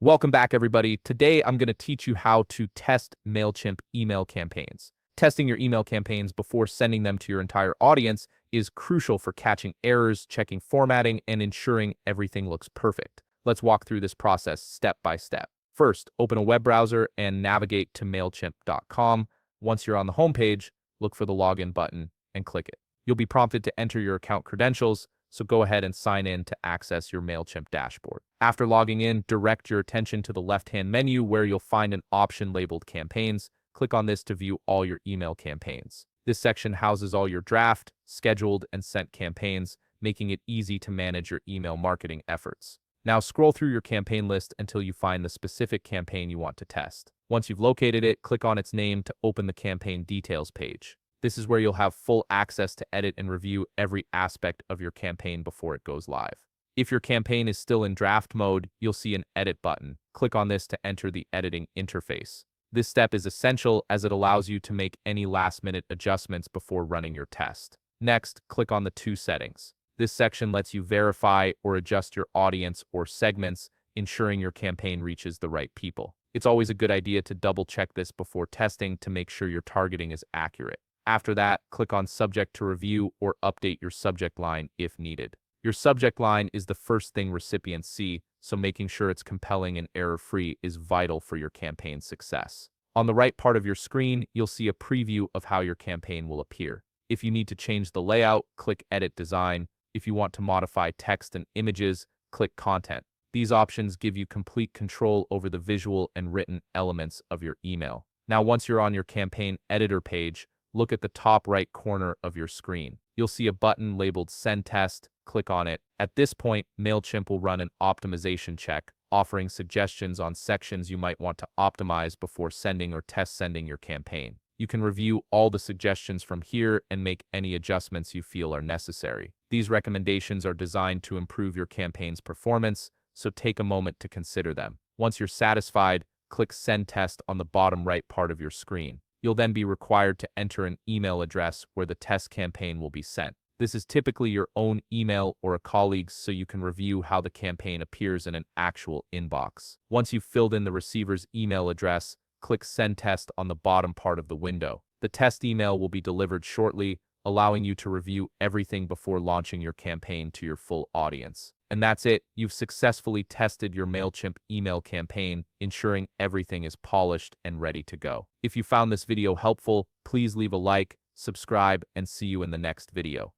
Welcome back, everybody. Today, I'm going to teach you how to test Mailchimp email campaigns. Testing your email campaigns before sending them to your entire audience is crucial for catching errors, checking formatting, and ensuring everything looks perfect. Let's walk through this process step by step. First, open a web browser and navigate to Mailchimp.com. Once you're on the homepage, look for the login button and click it. You'll be prompted to enter your account credentials, so go ahead and sign in to access your Mailchimp dashboard. After logging in, direct your attention to the left-hand menu where you'll find an option labeled Campaigns. Click on this to view all your email campaigns. This section houses all your draft, scheduled, and sent campaigns, making it easy to manage your email marketing efforts. Now scroll through your campaign list until you find the specific campaign you want to test. Once you've located it, click on its name to open the campaign details page. This is where you'll have full access to edit and review every aspect of your campaign before it goes live. If your campaign is still in draft mode, you'll see an edit button. Click on this to enter the editing interface. This step is essential as it allows you to make any last-minute adjustments before running your test. Next, click on the To settings. This section lets you verify or adjust your audience or segments, ensuring your campaign reaches the right people. It's always a good idea to double-check this before testing to make sure your targeting is accurate. After that, click on Subject to review or update your subject line if needed. Your subject line is the first thing recipients see, so making sure it's compelling and error-free is vital for your campaign's success. On the right part of your screen, you'll see a preview of how your campaign will appear. If you need to change the layout, click Edit Design. If you want to modify text and images, click Content. These options give you complete control over the visual and written elements of your email. Now, once you're on your campaign editor page, look at the top right corner of your screen. You'll see a button labeled Send Test. Click on it. At this point, Mailchimp will run an optimization check, offering suggestions on sections you might want to optimize before sending or test sending your campaign. You can review all the suggestions from here and make any adjustments you feel are necessary. These recommendations are designed to improve your campaign's performance, so take a moment to consider them. Once you're satisfied, click Send Test on the bottom right part of your screen. You'll then be required to enter an email address where the test campaign will be sent. This is typically your own email or a colleague's, so you can review how the campaign appears in an actual inbox. Once you've filled in the receiver's email address, click Send Test on the bottom part of the window. The test email will be delivered shortly, allowing you to review everything before launching your campaign to your full audience. And that's it. You've successfully tested your Mailchimp email campaign, ensuring everything is polished and ready to go. If you found this video helpful, please leave a like, subscribe, and see you in the next video.